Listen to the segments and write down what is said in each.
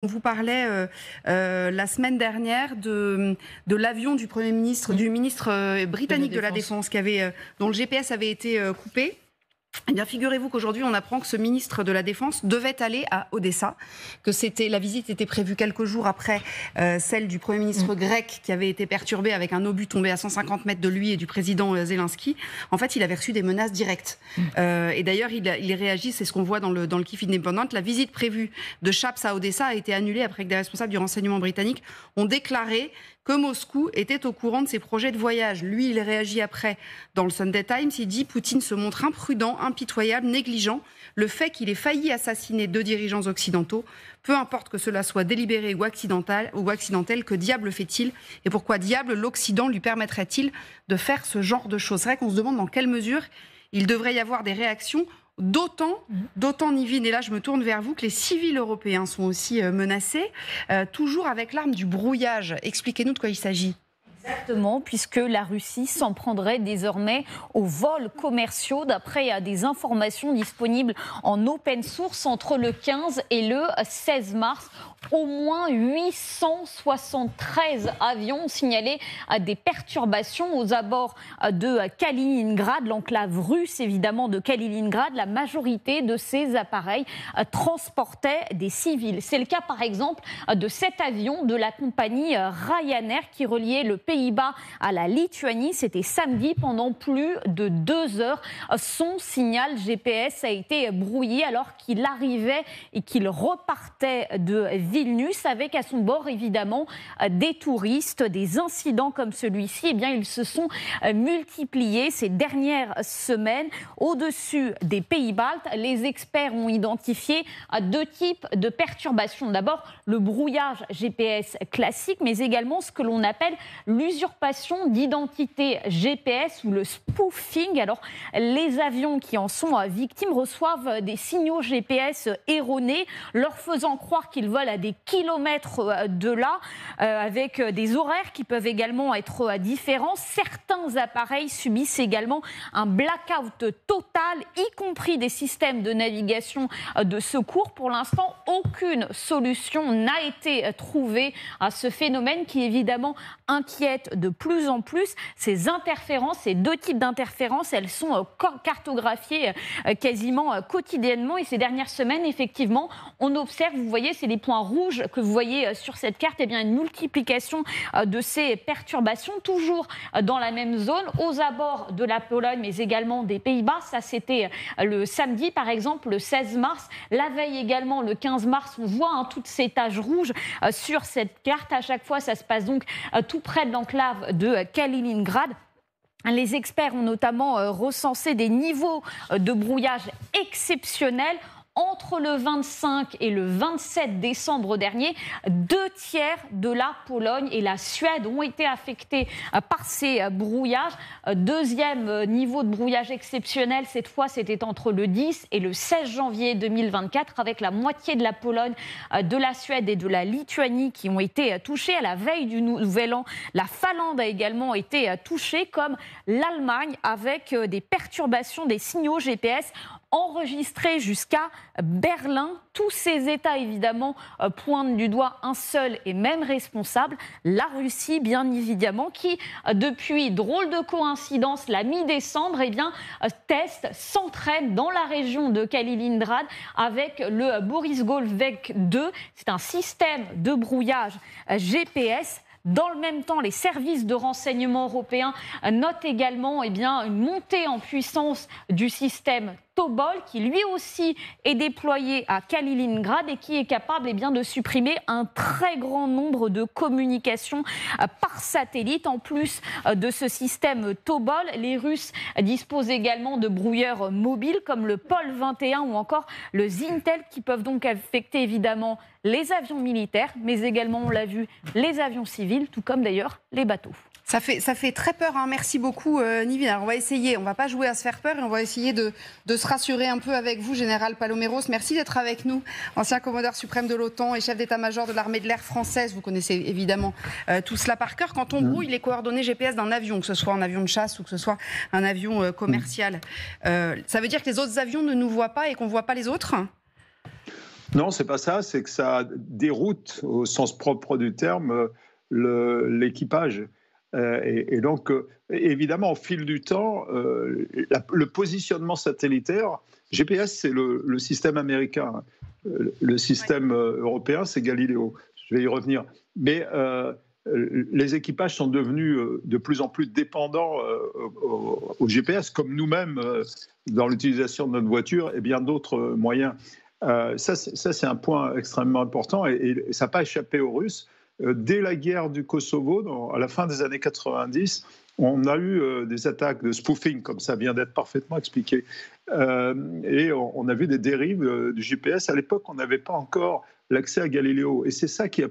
On vous parlait la semaine dernière de l'avion du Premier ministre, du ministre britannique de la Défense, dont le GPS avait été coupé. Eh bien, figurez-vous qu'aujourd'hui, on apprend que ce ministre de la Défense devait aller à Odessa, que la visite était prévue quelques jours après celle du Premier ministre grec qui avait été perturbée avec un obus tombé à 150 mètres de lui et du président Zelensky. En fait, il avait reçu des menaces directes. Et d'ailleurs, il réagit, c'est ce qu'on voit dans le Kyiv Independent. La visite prévue de Chaps à Odessa a été annulée après que des responsables du renseignement britannique ont déclaré que Moscou était au courant de ses projets de voyage. Lui, il réagit après dans le Sunday Times. Il dit « Poutine se montre imprudent, impitoyable, négligent. Le fait qu'il ait failli assassiner 2 dirigeants occidentaux, peu importe que cela soit délibéré ou accidentel, que diable fait-il? Et pourquoi diable l'Occident lui permettrait-il de faire ce genre de choses ?» C'est vrai qu'on se demande dans quelle mesure il devrait y avoir des réactions. D'autant, Nivine, et là je me tourne vers vous, que les civils européens sont aussi menacés, toujours avec l'arme du brouillage. Expliquez-nous de quoi il s'agit. Exactement, puisque la Russie s'en prendrait désormais aux vols commerciaux. D'après des informations disponibles en open source, entre le 15 et le 16 mars, au moins 873 avions ont signalé des perturbations aux abords de Kaliningrad, l'enclave russe évidemment de Kaliningrad. La majorité de ces appareils transportaient des civils. C'est le cas par exemple de cet avion de la compagnie Ryanair qui reliait le Pays-Bas à la Lituanie. C'était samedi, pendant plus de 2 heures. Son signal GPS a été brouillé alors qu'il arrivait et qu'il repartait de Vilnius, avec à son bord évidemment des touristes. Des incidents comme celui-ci, eh bien, ils se sont multipliés ces dernières semaines. Au-dessus des pays baltes, les experts ont identifié 2 types de perturbations. D'abord, le brouillage GPS classique, mais également ce que l'on appelle l'usurpation d'identité GPS ou le spoofing. Alors, les avions qui en sont victimes reçoivent des signaux GPS erronés, leur faisant croire qu'ils volent à des kilomètres de là, avec des horaires qui peuvent également être différents. Certains appareils subissent également un blackout total, y compris des systèmes de navigation de secours. Pour l'instant, aucune solution n'a été trouvée à ce phénomène qui évidemment inquiète de plus en plus. Ces interférences, ces 2 types d'interférences, elles sont cartographiées quasiment quotidiennement. Et ces dernières semaines, effectivement, on observe, vous voyez, c'est les points rouges que vous voyez sur cette carte, eh bien, une multiplication de ces perturbations, toujours dans la même zone, aux abords de la Pologne, mais également des Pays-Bas. Ça, c'était le samedi, par exemple, le 16 mars. La veille également, le 15 mars, on voit toutes ces taches rouges sur cette carte. À chaque fois, ça se passe donc tout près de l'enclave de Kaliningrad. Les experts ont notamment recensé des niveaux de brouillage exceptionnels. Entre le 25 et le 27 décembre dernier, 2 tiers de la Pologne et la Suède ont été affectés par ces brouillages. Deuxième niveau de brouillage exceptionnel, cette fois, c'était entre le 10 et le 16 janvier 2024, avec la moitié de la Pologne, de la Suède et de la Lituanie qui ont été touchés. À la veille du Nouvel An, la Finlande a également été touchée, comme l'Allemagne, avec des perturbations des signaux GPS enregistrés jusqu'à Berlin. Tous ces États, évidemment, pointent du doigt un seul et même responsable, la Russie, bien évidemment, qui, depuis, drôle de coïncidence, la mi-décembre, eh bien, s'entraîne dans la région de Kaliningrad avec le Boris Golvek 2. C'est un système de brouillage GPS. Dans le même temps, les services de renseignement européens notent également une montée en puissance du système Tobol, qui lui aussi est déployé à Kaliningrad et qui est capable de supprimer un très grand nombre de communications par satellite. En plus de ce système Tobol, les Russes disposent également de brouilleurs mobiles comme le Pol 21 ou encore le Zintel, qui peuvent donc affecter évidemment les avions militaires, mais également, on l'a vu, les avions civils, tout comme d'ailleurs les bateaux. Ça fait très peur, hein. Merci beaucoup Nivine. Alors on va essayer, on ne va pas jouer à se faire peur et on va essayer de se rassurer un peu avec vous, Général Paloméros. Merci d'être avec nous, ancien commandeur suprême de l'OTAN et chef d'état-major de l'armée de l'air française. Vous connaissez évidemment tout cela par cœur. Quand on brouille les coordonnées GPS d'un avion, que ce soit un avion de chasse ou que ce soit un avion commercial, ça veut dire que les autres avions ne nous voient pas et qu'on ne voit pas les autres ? Non, c'est pas ça, c'est que ça déroute au sens propre du terme l'équipage. Et donc, évidemment, au fil du temps, le positionnement satellitaire, GPS, c'est le système américain. Le système européen, c'est Galileo. Je vais y revenir. Mais les équipages sont devenus de plus en plus dépendants au GPS, comme nous-mêmes dans l'utilisation de notre voiture et bien d'autres moyens. Ça, c'est un point extrêmement important et ça n'a pas échappé aux Russes. Dès la guerre du Kosovo, à la fin des années 90, on a eu des attaques de spoofing, comme ça vient d'être parfaitement expliqué. Et on a vu des dérives du GPS. À l'époque, on n'avait pas encore l'accès à Galileo. Et c'est ça qui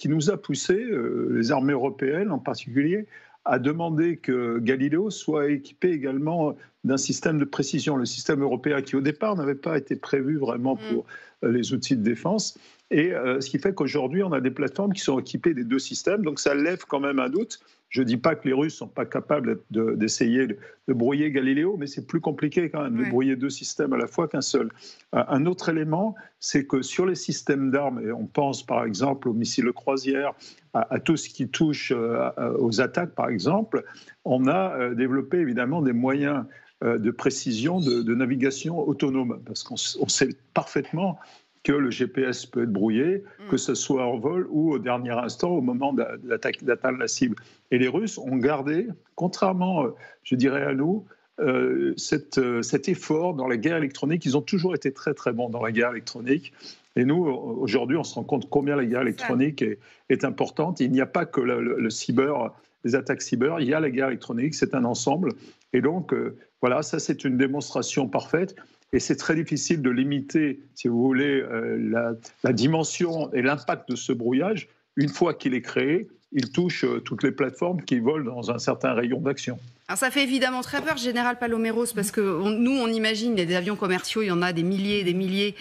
nous a poussé, les armées européennes en particulier, à demander que Galileo soit équipé également d'un système de précision. Le système européen qui, au départ, n'avait pas été prévu vraiment pour les outils de défense. Et ce qui fait qu'aujourd'hui, on a des plateformes qui sont équipées des deux systèmes. Donc ça lève quand même un doute. Je ne dis pas que les Russes ne sont pas capables d'essayer de brouiller Galileo, mais c'est plus compliqué quand même de brouiller deux systèmes à la fois qu'un seul. Un autre élément, c'est que sur les systèmes d'armes, et on pense par exemple aux missiles de croisière, à tout ce qui touche aux attaques par exemple, on a développé évidemment des moyens de précision de navigation autonome, parce qu'on sait parfaitement que le GPS peut être brouillé, que ce soit en vol ou au dernier instant, au moment d'atteindre la cible. Et les Russes ont gardé, contrairement, je dirais, à nous, cet effort dans la guerre électronique. Ils ont toujours été très, très bons dans la guerre électronique. Et nous, aujourd'hui, on se rend compte combien la guerre électronique est importante. Il n'y a pas que le cyber, les attaques cyber, il y a la guerre électronique, c'est un ensemble. Et donc, voilà, ça, c'est une démonstration parfaite. Et c'est très difficile de limiter, si vous voulez, la dimension et l'impact de ce brouillage. Une fois qu'il est créé, il touche toutes les plateformes qui volent dans un certain rayon d'action. Alors ça fait évidemment très peur, Général Paloméros, parce que nous, on imagine des avions commerciaux, il y en a des milliers et des milliers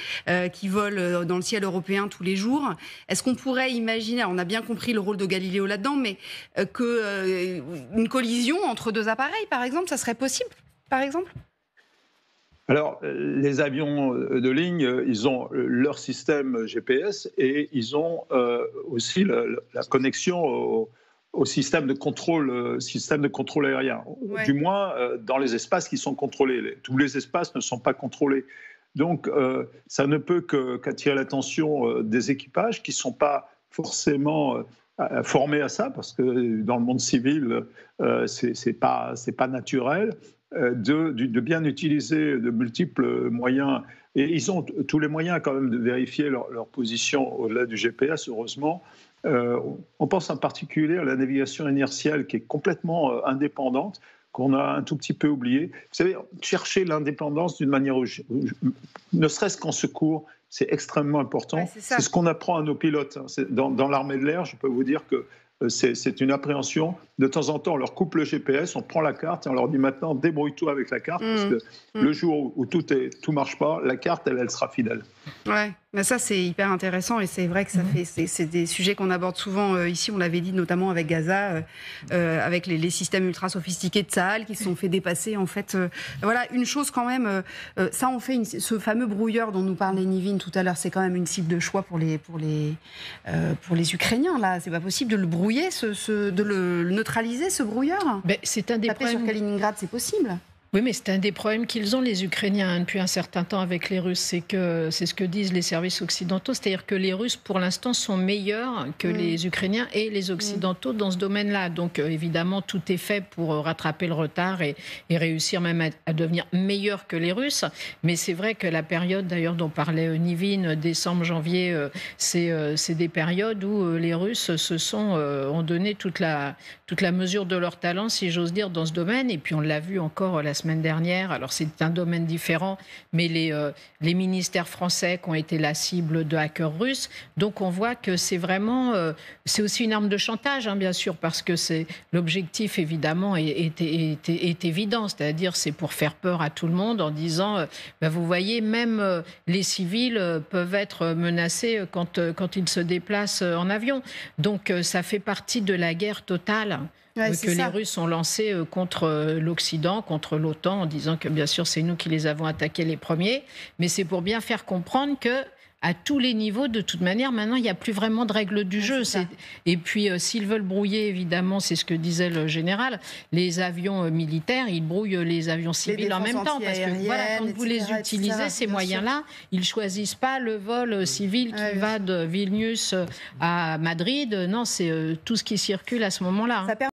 qui volent dans le ciel européen tous les jours. Est-ce qu'on pourrait imaginer, alors on a bien compris le rôle de Galileo là-dedans, mais une collision entre deux appareils, par exemple, ça serait possible, par exemple ? Alors, les avions de ligne, ils ont leur système GPS et ils ont aussi la connexion au système de contrôle aérien. Ouais. Du moins, dans les espaces qui sont contrôlés. Tous les espaces ne sont pas contrôlés. Donc, ça ne peut qu'attirer l'attention des équipages qui ne sont pas forcément formés à ça, parce que dans le monde civil, c'est pas naturel. De bien utiliser de multiples moyens. Et ils ont tous les moyens quand même de vérifier leur position au-delà du GPS, heureusement. On pense en particulier à la navigation inertielle qui est complètement indépendante, qu'on a un tout petit peu oublié. Vous savez, chercher l'indépendance d'une manière, ne serait-ce qu'en secours, c'est extrêmement important. Ouais, c'est ce qu'on apprend à nos pilotes. Dans l'armée de l'air, je peux vous dire que c'est une appréhension. De temps en temps, on leur coupe le GPS, on prend la carte et on leur dit maintenant débrouille-toi avec la carte parce que le jour où tout marche pas, la carte, elle sera fidèle. Ouais, mais ça c'est hyper intéressant et c'est vrai que c'est des sujets qu'on aborde souvent ici. On l'avait dit notamment avec Gaza, avec les systèmes ultra sophistiqués de Tsahal qui se sont fait dépasser en fait. Voilà, une chose quand même, ça on fait ce fameux brouilleur dont nous parlait Nivine tout à l'heure, c'est quand même une cible de choix pour les Ukrainiens là. C'est pas possible de le brouiller, de le neutraliser ce brouilleur. Ben, c'est un des Taper problèmes. Sur Kaliningrad, c'est possible. Oui, mais c'est un des problèmes qu'ils ont, les Ukrainiens, depuis un certain temps avec les Russes. C'est ce que disent les services occidentaux. C'est-à-dire que les Russes, pour l'instant, sont meilleurs que les Ukrainiens et les Occidentaux dans ce domaine-là. Donc, évidemment, tout est fait pour rattraper le retard et réussir même à devenir meilleurs que les Russes. Mais c'est vrai que la période, d'ailleurs, dont parlait Nivine, décembre, janvier, c'est des périodes où les Russes ont donné toute la mesure de leur talent, si j'ose dire, dans ce domaine. Et puis, on l'a vu encore la semaine dernière. Alors, c'est un domaine différent, mais les ministères français qui ont été la cible de hackers russes. Donc, on voit que c'est vraiment... c'est aussi une arme de chantage, hein, bien sûr, parce que l'objectif, évidemment, est évident. C'est-à-dire, c'est pour faire peur à tout le monde en disant, vous voyez, même les civils peuvent être menacés quand ils se déplacent en avion. Donc, ça fait partie de la guerre totale que les Russes ont lancé contre l'Occident, contre l'OTAN, en disant que bien sûr c'est nous qui les avons attaqués les premiers, mais c'est pour bien faire comprendre que à tous les niveaux. De toute manière, maintenant, il n'y a plus vraiment de règles du jeu. Et puis, s'ils veulent brouiller, évidemment, c'est ce que disait le général, les avions militaires, ils brouillent les avions civils en même temps. Parce que voilà, quand vous les utilisez, ces moyens-là, ils ne choisissent pas le vol civil qui va de Vilnius à Madrid. Non, c'est tout ce qui circule à ce moment-là.